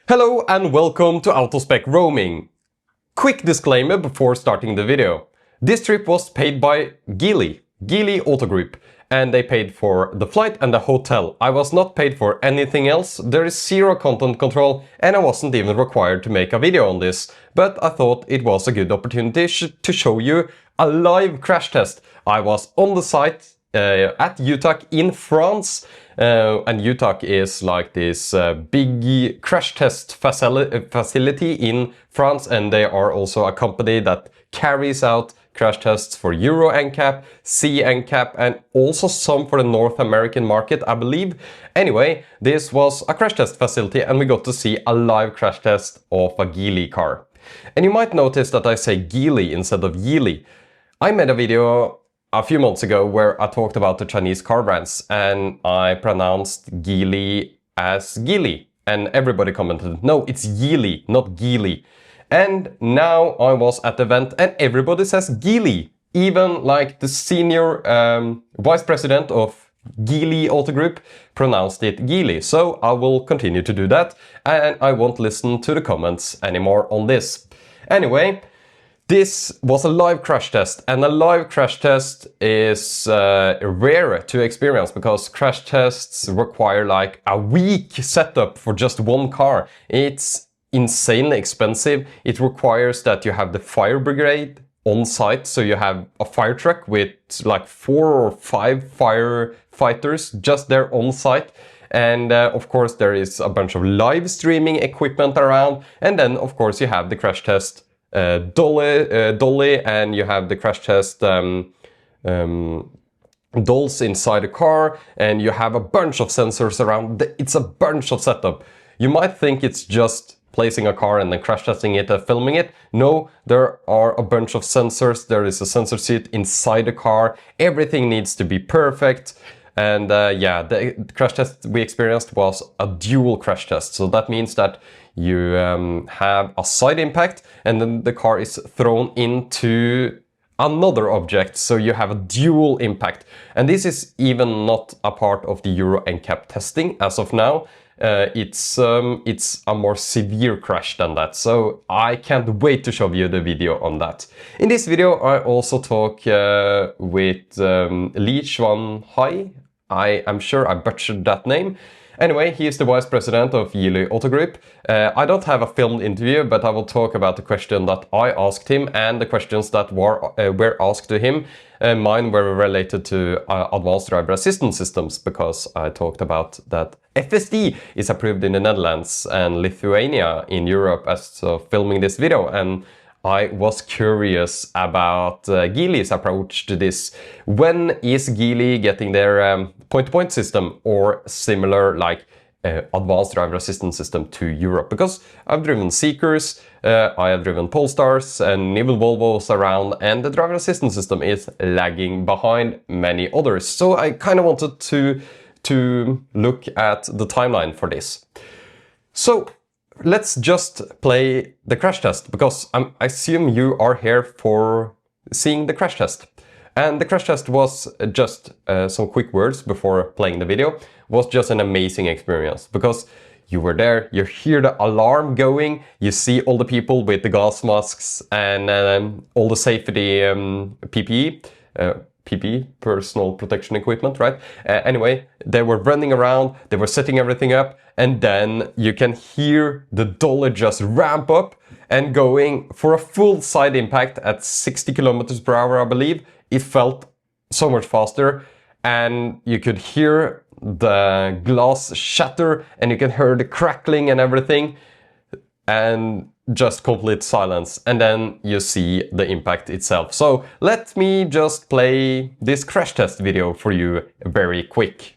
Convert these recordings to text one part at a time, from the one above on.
Hello and welcome to Autospec Roaming. Quick disclaimer before starting the video. This trip was paid by Geely Auto Group, and they paid for the flight and the hotel. I was not paid for anything else, there is zero content control, and I wasn't even required to make a video on this, but I thought it was a good opportunity to show you a live crash test. I was on the site at UTAC in France, and UTAC is like this big crash test facility in France, and they are also a company that carries out crash tests for Euro NCAP, C NCAP, and also some for the North American market, I believe. Anyway, this was a crash test facility and we got to see a live crash test of a Geely car. And you might notice that I say Geely instead of Geely. I made a video a few months ago where I talked about the Chinese car brands and I pronounced Geely as Geely, and everybody commented, no, it's Geely, not Geely. And now I was at the event and everybody says Geely, even like the senior vice president of Geely Auto Group pronounced it Geely. So I will continue to do that and I won't listen to the comments anymore on this. Anyway, this was a live crash test, and a live crash test is rare to experience because crash tests require like a week setup for just one car. It's insanely expensive. It requires that you have the fire brigade on site, so you have a fire truck with like 4 or 5 firefighters just there on site. And of course there is a bunch of live streaming equipment around, and then of course you have the crash test dolly, and you have the crash test dolls inside the car, and you have a bunch of sensors around. It's a bunch of setup. You might think it's just placing a car and then crash testing it and filming it. No, there are a bunch of sensors. There is a sensor seat inside the car. Everything needs to be perfect. And yeah, the crash test we experienced was a dual crash test. So that means that you have a side impact and then the car is thrown into another object. So you have a dual impact. And this is even not a part of the Euro NCAP testing as of now. It's a more severe crash than that, so I can't wait to show you the video on that. In this video I also talk with Li Xuanhai. I am sure I butchered that name. Anyway, he is the vice president of Geely Auto Group. I don't have a filmed interview, but I will talk about the question that I asked him and the questions that were asked to him. Mine were related to advanced driver assistance systems, because I talked about that FSD is approved in the Netherlands and Lithuania in Europe as of filming this video, and I was curious about Geely's approach to this. When is Geely getting their point-to-point system or similar like advanced driver assistance system to Europe? Because I've driven Seekers, I have driven Polestars and even Volvos around, and the driver assistance system is lagging behind many others. So I kind of wanted to look at the timeline for this. So let's just play the crash test, because I assume you are here for seeing the crash test. And the crash test was just some quick words before playing the video. Was just an amazing experience, because you were there, you hear the alarm going, you see all the people with the gas masks and all the safety PPE, personal protection equipment, right? Anyway, they were running around, they were setting everything up, and then you can hear the dolly just ramp up and going for a full side impact at 60 kilometers per hour, I believe. It felt so much faster, and you could hear the glass shatter, and you can hear the crackling and everything, and just complete silence, and then you see the impact itself. So let me just play this crash test video for you very quick.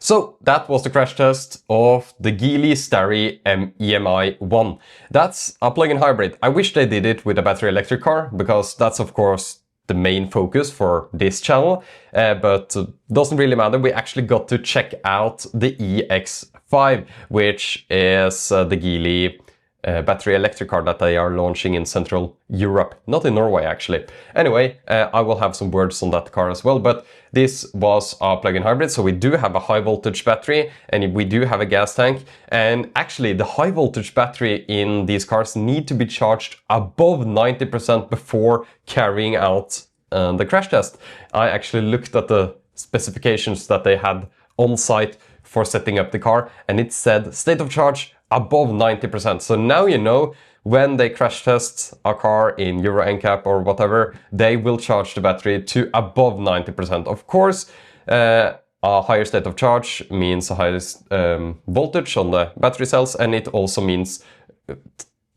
So that was the crash test of the Geely Starry EMI1. That's a plug-in hybrid. I wish they did it with a battery electric car, because that's of course the main focus for this channel, but doesn't really matter. We actually got to check out the EX5, which is the Geely battery electric car that they are launching in Central Europe, not in Norway actually. Anyway, I will have some words on that car as well, but this was a plug-in hybrid, so we do have a high voltage battery and we do have a gas tank, and actually the high voltage battery in these cars need to be charged above 90% before carrying out the crash test. I actually looked at the specifications that they had on site for setting up the car, and it said state of charge above 90%. So now you know, when they crash test a car in Euro NCAP or whatever, they will charge the battery to above 90%. Of course, a higher state of charge means a higher voltage on the battery cells, and it also means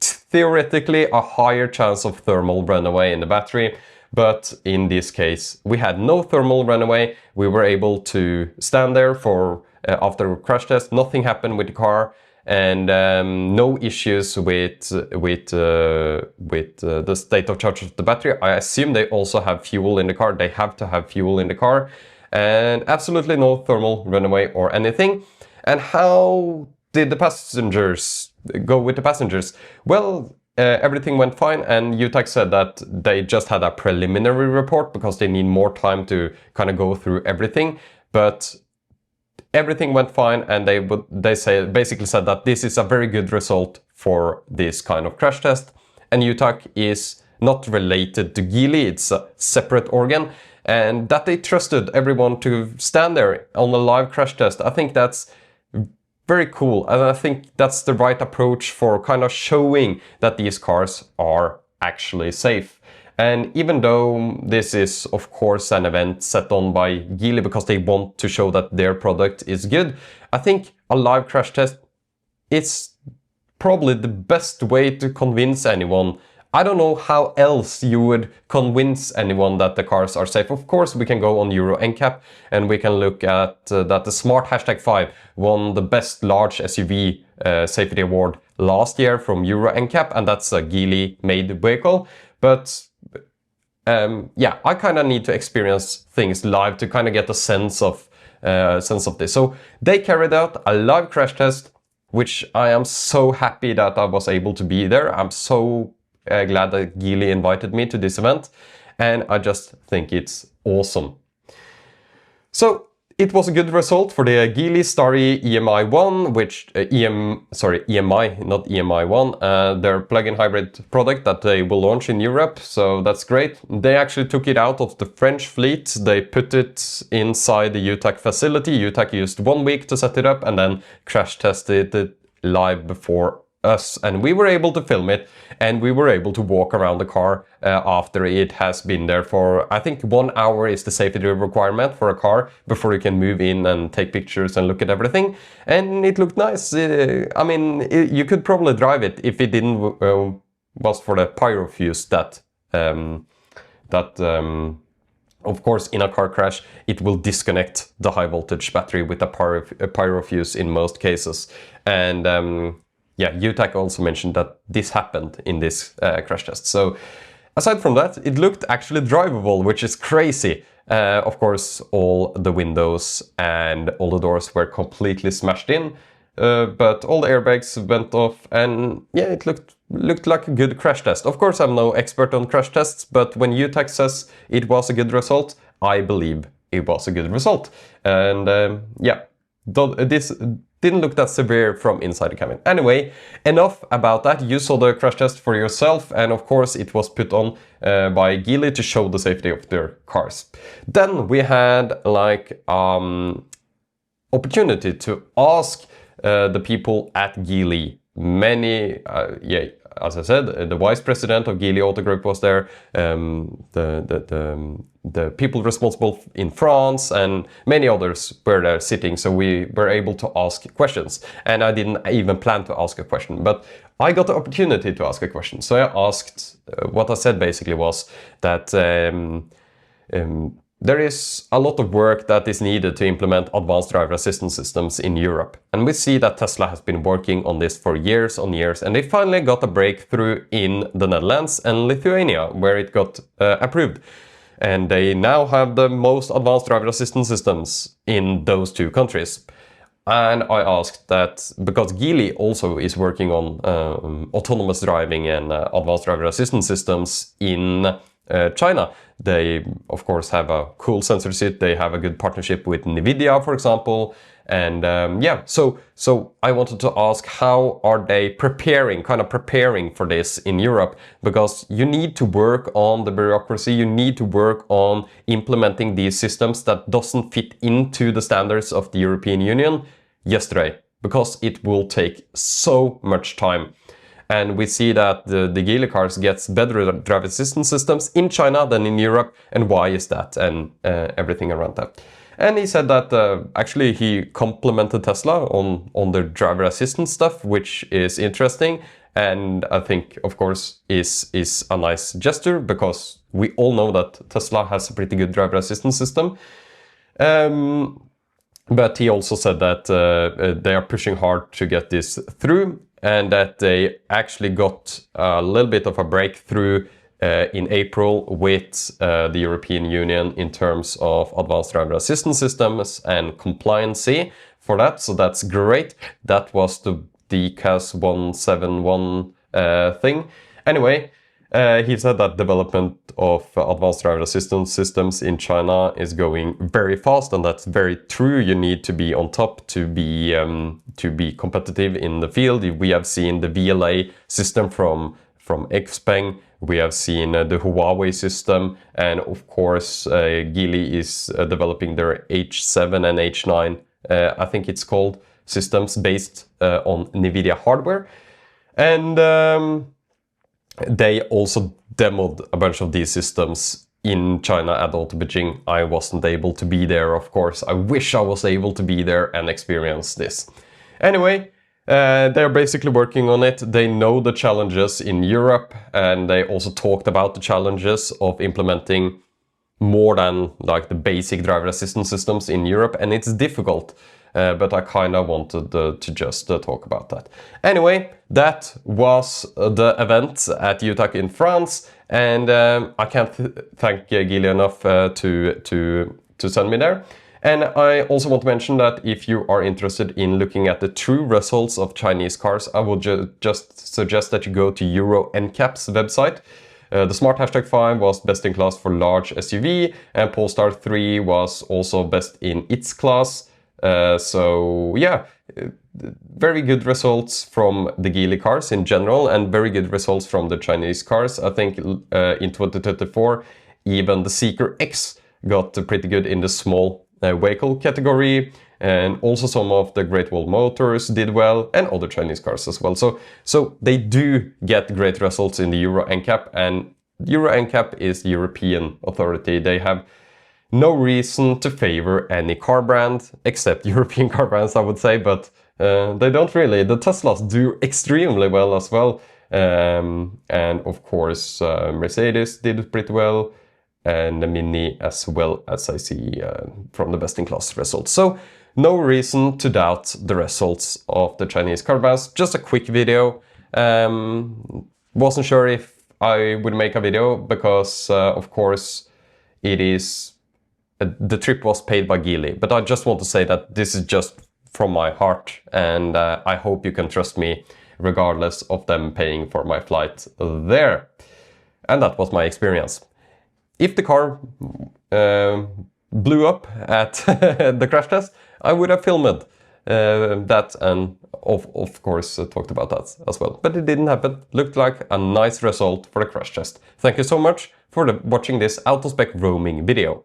theoretically a higher chance of thermal runaway in the battery. But in this case, we had no thermal runaway. We were able to stand there for after a crash test. Nothing happened with the car, and no issues with the state of charge of the battery. I assume they also have fuel in the car. They have to have fuel in the car, and absolutely no thermal runaway or anything. And how did the passengers go with the passengers? Well, everything went fine, and UTAC said that they just had a preliminary report because they need more time to kind of go through everything. But everything went fine, and they basically said that this is a very good result for this kind of crash test. And UTAC is not related to Geely, it's a separate organ, and that they trusted everyone to stand there on a live crash test. I think that's very cool, and I think that's the right approach for kind of showing that these cars are actually safe. And even though this is of course an event set on by Geely because they want to show that their product is good, I think a live crash test is probably the best way to convince anyone. I don't know how else you would convince anyone that the cars are safe. Of course, we can go on Euro NCAP and we can look at that the Smart #5 won the best large SUV safety award last year from Euro NCAP, and that's a Geely made vehicle. But yeah, I kind of need to experience things live to kind of get a sense of this. So they carried out a live crash test, which I am so happy that I was able to be there. I'm so glad that Geely invited me to this event, and I just think it's awesome. So it was a good result for the Geely Starry EMI1, which EMI, not EMI1, their plug-in hybrid product that they will launch in Europe. So that's great. They actually took it out of the French fleet. They put it inside the UTAC facility. UTAC used 1 week to set it up and then crash tested it live before us, and we were able to film it, and we were able to walk around the car after it has been there for, I think 1 hour is the safety requirement for a car before you can move in and take pictures and look at everything, and it looked nice. I mean, you could probably drive it if it didn't was for the pyro fuse that of course in a car crash it will disconnect the high voltage battery with a pyro fuse in most cases. And yeah, UTAC also mentioned that this happened in this crash test. So aside from that, it looked actually drivable, which is crazy. Of course, all the windows and all the doors were completely smashed in, but all the airbags went off, and yeah, it looked like a good crash test. Of course, I'm no expert on crash tests, but when UTAC says it was a good result, I believe it was a good result. And yeah, this didn't look that severe from inside the cabin. Anyway, enough about that. You saw the crash test for yourself, and of course it was put on by Geely to show the safety of their cars. Then we had like opportunity to ask the people at Geely. Many, yeah, as I said, the vice president of Geely Auto Group was there, the people responsible in France, and many others were there sitting, so we were able to ask questions. And I didn't even plan to ask a question, but I got the opportunity to ask a question. So I asked, what I said basically was that there is a lot of work that is needed to implement advanced driver assistance systems in Europe. And we see that Tesla has been working on this for years on years, and they finally got a breakthrough in the Netherlands and Lithuania, where it got approved. And they now have the most advanced driver assistance systems in those two countries. And I asked that, because Geely also is working on autonomous driving and advanced driver assistance systems in China. They, of course, have a cool sensor suite. They have a good partnership with NVIDIA, for example. And yeah, so I wanted to ask, how are they preparing for this in Europe? Because you need to work on the bureaucracy, you need to work on implementing these systems that doesn't fit into the standards of the European Union yesterday, because it will take so much time. And we see that the Geely cars gets better driver assistance systems in China than in Europe. And why is that? And everything around that. And he said that actually he complimented Tesla on their driver assistance stuff, which is interesting. And I think, of course, is a nice gesture, because we all know that Tesla has a pretty good driver assistance system. But he also said that they are pushing hard to get this through, and that they actually got a little bit of a breakthrough in April with the European Union in terms of advanced driver assistance systems and compliancy for that. So that's great. That was the DCAS 171 thing. Anyway, he said that development of advanced driver assistance systems in China is going very fast, and that's very true. You need to be on top to be competitive in the field. We have seen the VLA system from XPeng. We have seen the Huawei system, and of course Geely is developing their H7 and H9, I think it's called, systems based on NVIDIA hardware. And they also demoed a bunch of these systems in China at Auto Beijing. I wasn't able to be there, of course. I wish I was able to be there and experience this. Anyway, they're basically working on it. They know the challenges in Europe, and they also talked about the challenges of implementing more than like the basic driver assistance systems in Europe, and it's difficult. But I kind of wanted to just talk about that. Anyway, that was the event at UTAC in France, and I can't thank Geely enough to send me there. And I also want to mention that if you are interested in looking at the true results of Chinese cars, I would just suggest that you go to Euro NCAP's website. The Smart #5 was best in class for large SUV, and Polestar 3 was also best in its class. So yeah, very good results from the Geely cars in general, and very good results from the Chinese cars. I think in 2024, even the Seeker X got pretty good in the small vehicle category, and also some of the Great Wall Motors did well, and other Chinese cars as well. So they do get great results in the Euro NCAP, and Euro NCAP is the European authority. They have no reason to favor any car brand, except European car brands, I would say, but they don't really. The Teslas do extremely well as well. And of course, Mercedes did pretty well, and the Mini as well, as I see from the best-in-class results. So no reason to doubt the results of the Chinese car brands. Just a quick video. Wasn't sure if I would make a video because, of course, it is... the trip was paid by Geely, but I just want to say that this is just from my heart, and I hope you can trust me regardless of them paying for my flight there. And that was my experience. If the car blew up at the crash test, I would have filmed that, and of course talked about that as well. But it didn't happen. Looked like a nice result for the crash test. Thank you so much for watching this AutoSpec roaming video.